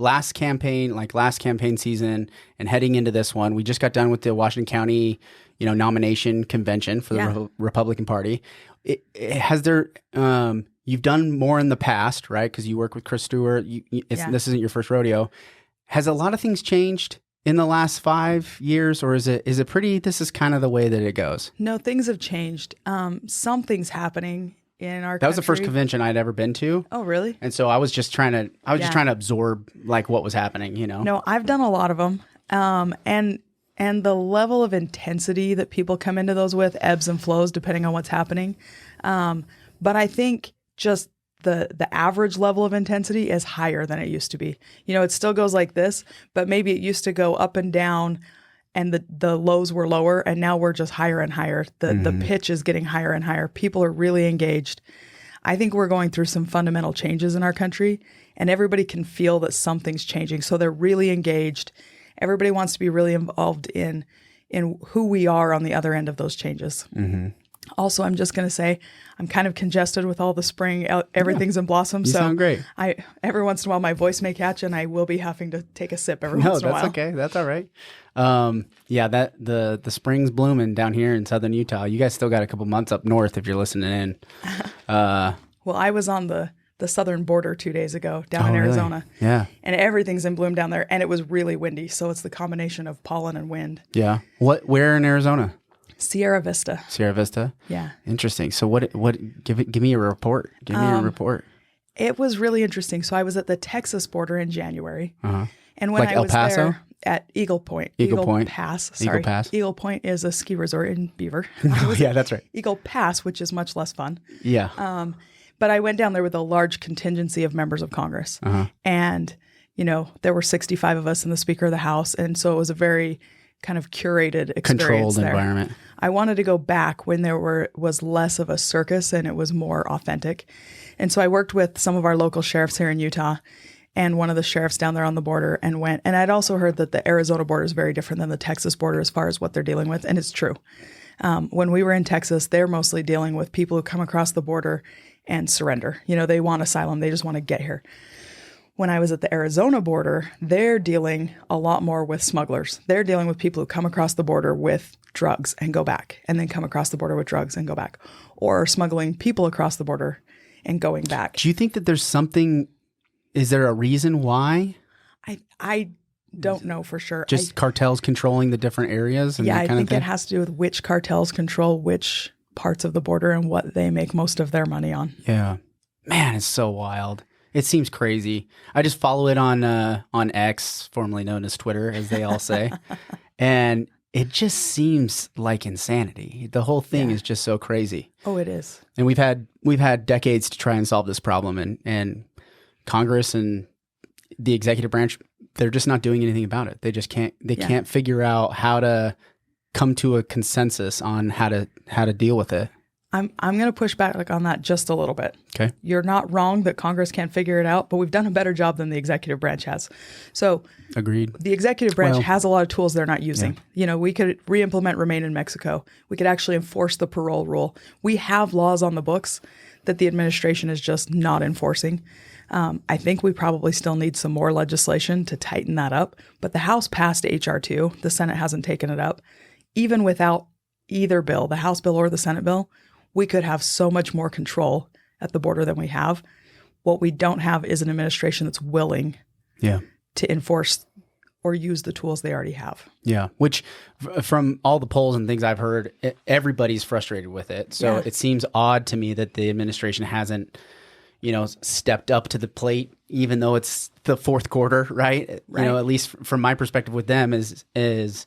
last campaign season and heading into this one, we just got done with the Washington County, nomination convention for the Republican Party. You've done more in the past, right? Because you work with Chris Stewart. This isn't your first rodeo. Has a lot of things changed in the last 5 years, or is it pretty, this is kind of the way that it goes? No, things have changed. Something's happening in our country. That was the first convention I'd ever been to. Oh, really? And so I was just trying to absorb like what was happening, No, I've done a lot of them. And the level of intensity that people come into those with ebbs and flows depending on what's happening. But I think just the average level of intensity is higher than it used to be. It still goes like this, but maybe it used to go up and down and the lows were lower, and now we're just higher and higher. The pitch is getting higher and higher. People are really engaged. I think we're going through some fundamental changes in our country, and everybody can feel that something's changing. So they're really engaged. Everybody wants to be really involved in who we are on the other end of those changes. Mm-hmm. Also, I'm just going to say I'm kind of congested with all the spring. Everything's in blossom. You sound great. Every once in a while, my voice may catch, and I will be having to take a sip every once in a while. No, that's okay. That's all right. That the spring's blooming down here in southern Utah. You guys still got a couple months up north if you're listening in. Well, I was on the southern border 2 days ago down in Arizona. Really? Yeah. And everything's in bloom down there, and it was really windy. So it's the combination of pollen and wind. Yeah. Where in Arizona? Sierra Vista. Sierra Vista? Yeah. Interesting. So give me a report. Give me a report. It was really interesting. So I was at the Texas border in January. Uh-huh. And when like I was El Paso? there at Eagle Point. Eagle Point. Pass. Sorry. Eagle Pass. Eagle Point is a ski resort in Beaver. Yeah, that's right. Eagle Pass, which is much less fun. Yeah. But I went down there with a large contingency of members of Congress. Uh-huh. And, there were 65 of us and the Speaker of the House. And so it was a very kind of curated experience. Controlled there. Environment. I wanted to go back when there was less of a circus and it was more authentic. And so I worked with some of our local sheriffs here in Utah and one of the sheriffs down there on the border and went. And I'd also heard that the Arizona border is very different than the Texas border as far as what they're dealing with. And it's true. When we were in Texas, they're mostly dealing with people who come across the border and surrender. They want asylum. They just want to get here. When I was at the Arizona border, they're dealing a lot more with smugglers. They're dealing with people who come across the border with drugs and go back, and then come across the border with drugs and go back, or smuggling people across the border and going back. Do you think that is there a reason why? I don't know for sure. Just cartels controlling the different areas? And I think it has to do with which cartels control which parts of the border and what they make most of their money on. Yeah. Man, it's so wild. It seems crazy. I just follow it on X, formerly known as Twitter, as they all say. And it just seems like insanity. The whole thing is just so crazy. Oh, it is. And we've had decades to try and solve this problem, and Congress and the executive branch, they're just not doing anything about it. They just can't can't figure out how to come to a consensus on how to deal with it. I'm going to push back on that just a little bit. Okay. You're not wrong that Congress can't figure it out, but we've done a better job than the executive branch has. So agreed. The executive branch has a lot of tools they're not using. Yeah. We could re-implement Remain in Mexico. We could actually enforce the parole rule. We have laws on the books that the administration is just not enforcing. I think we probably still need some more legislation to tighten that up. But the House passed H.R. 2. The Senate hasn't taken it up. Even without either bill, the House bill or the Senate bill, we could have so much more control at the border than we have. What we don't have is an administration that's willing to enforce or use the tools they already have. Yeah, which from all the polls and things I've heard, everybody's frustrated with it. So it seems odd to me that the administration hasn't, stepped up to the plate, even though it's the fourth quarter, right? At least from my perspective with them is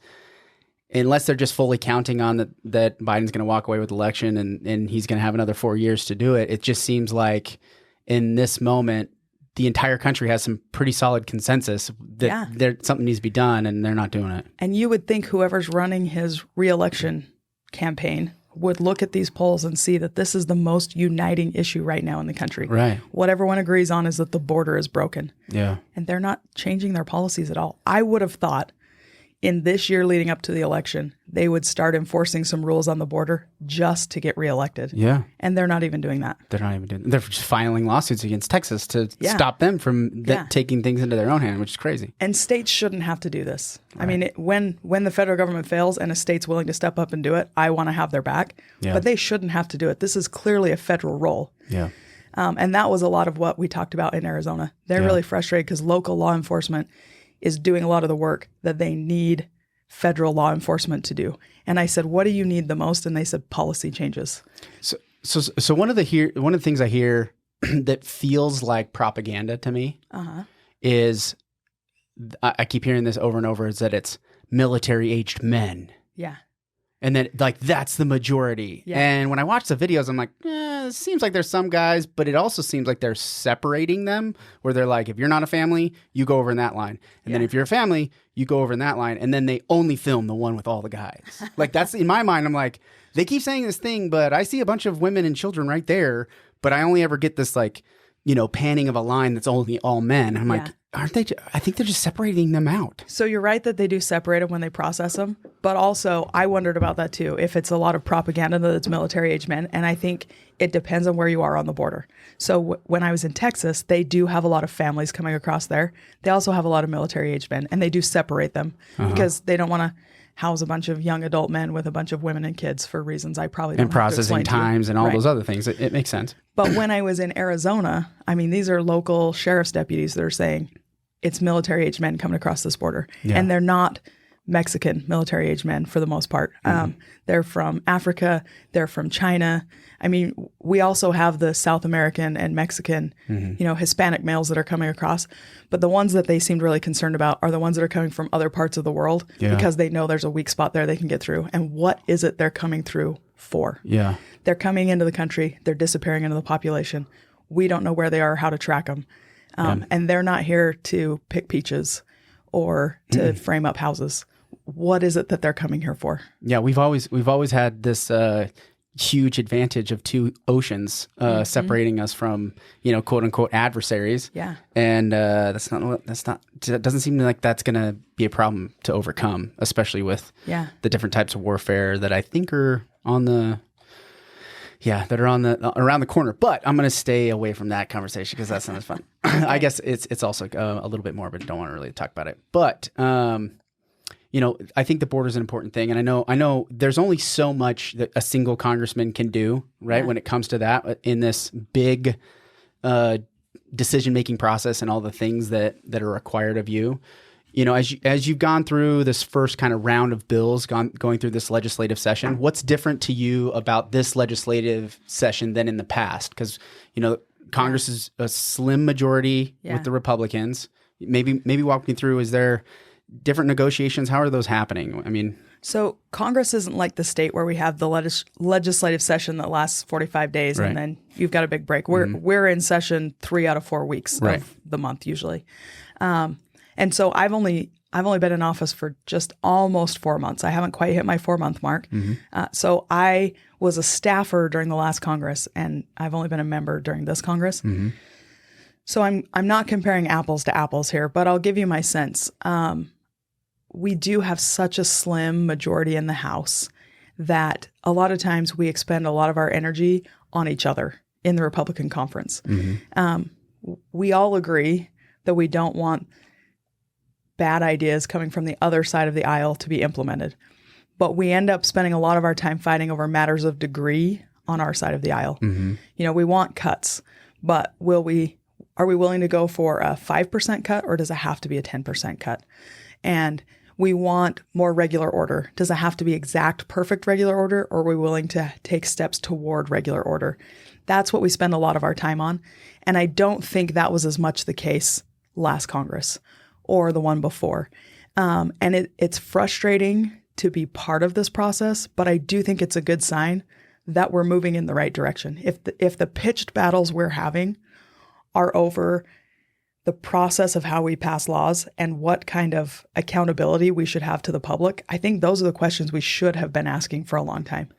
unless they're just fully counting on that Biden's going to walk away with the election and he's going to have another 4 years to do it. It just seems like in this moment, the entire country has some pretty solid consensus that something needs to be done, and they're not doing it. And you would think whoever's running his reelection campaign would look at these polls and see that this is the most uniting issue right now in the country. Right. What everyone agrees on is that the border is broken. Yeah. And they're not changing their policies at all. I would have thought in this year leading up to the election, they would start enforcing some rules on the border just to get reelected. Yeah. And they're not even doing that. They're just filing lawsuits against Texas to stop them from taking things into their own hand, which is crazy. And states shouldn't have to do this. Right. I mean, when the federal government fails and a state's willing to step up and do it, I want to have their back. Yeah. But they shouldn't have to do it. This is clearly a federal role. Yeah. And that was a lot of what we talked about in Arizona. They're really frustrated because local law enforcement is doing a lot of the work that they need federal law enforcement to do. And I said, what do you need the most? And they said, policy changes. So one of the things I hear that feels like propaganda to me is, I keep hearing this over and over, is that it's military-aged men. Yeah. And then, like, that's the majority. Yeah. And when I watch the videos, I'm like, it seems like there's some guys, but it also seems like they're separating them, where they're like, if you're not a family, you go over in that line. And then if you're a family, you go over in that line. And then they only film the one with all the guys. Like, that's, in my mind, I'm like, they keep saying this thing, but I see a bunch of women and children right there, but I only ever get this, like, panning of a line that's only all men. I'm like, aren't they? I think they're just separating them out. So you're right that they do separate them when they process them. But also, I wondered about that too. If it's a lot of propaganda that it's military-age men. And I think it depends on where you are on the border. So when I was in Texas, they do have a lot of families coming across there. They also have a lot of military-age men. And they do separate them because they don't want to house a bunch of young adult men with a bunch of women and kids for reasons I probably don't have to explain. And processing times and all those other things. It makes sense. But when I was in Arizona, I mean, these are local sheriff's deputies that are saying it's military-age men coming across this border. Yeah. And they're not Mexican military-age men for the most part. They're from Africa. They're from China. I mean, we also have the South American and Mexican, Hispanic males that are coming across. But the ones that they seemed really concerned about are the ones that are coming from other parts of the world because they know there's a weak spot there they can get through. And what is it they're coming through for? Yeah. They're coming into the country. They're disappearing into the population. We don't know where they are or how to track them. And they're not here to pick peaches or to frame up houses. What is it that they're coming here for? Yeah, we've always had this huge advantage of two oceans separating us from, quote unquote adversaries. Yeah. And that doesn't seem like that's going to be a problem to overcome, especially with the different types of warfare that I think are on the around the corner. But I'm going to stay away from that conversation because that's not as fun. I guess it's also a little bit morbid. Don't want to really talk about it. But I think the border is an important thing, and I know there's only so much that a single congressman can do, right? When it comes to that in this big decision-making process and all the things that are required of you. As you've gone through this first kind of round of bills, going through this legislative session, what's different to you about this legislative session than in the past? Because, Congress is a slim majority with the Republicans. Maybe walk me through, is there different negotiations? How are those happening? I mean, so Congress isn't like the state where we have the legislative session that lasts 45 days and then you've got a big break. We're in session 3 out of 4 weeks of the month usually. And so I've only been in office for just almost 4 months. I haven't quite hit my 4-month mark. So I was a staffer during the last Congress, and I've only been a member during this Congress. So I'm not comparing apples to apples here, but I'll give you my sense. We do have such a slim majority in the House that a lot of times we expend a lot of our energy on each other in the Republican conference. We all agree that we don't want bad ideas coming from the other side of the aisle to be implemented. But we end up spending a lot of our time fighting over matters of degree on our side of the aisle. We want cuts, but are we willing to go for a 5% cut, or does it have to be a 10% cut? And we want more regular order. Does it have to be exact, perfect regular order, or are we willing to take steps toward regular order? That's what we spend a lot of our time on. And I don't think that was as much the case last Congress or the one before. And it's frustrating to be part of this process, but I do think it's a good sign that we're moving in the right direction. If the pitched battles we're having are over the process of how we pass laws and what kind of accountability we should have to the public, I think those are the questions we should have been asking for a long time.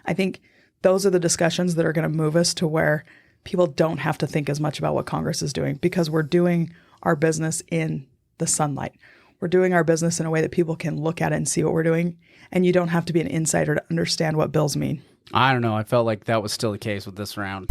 I think those are the discussions that are going to move us to where people don't have to think as much about what Congress is doing, because we're doing our business in the sunlight. We're doing our business in a way that people can look at it and see what we're doing. And you don't have to be an insider to understand what bills mean. I don't know. I felt like that was still the case with this round.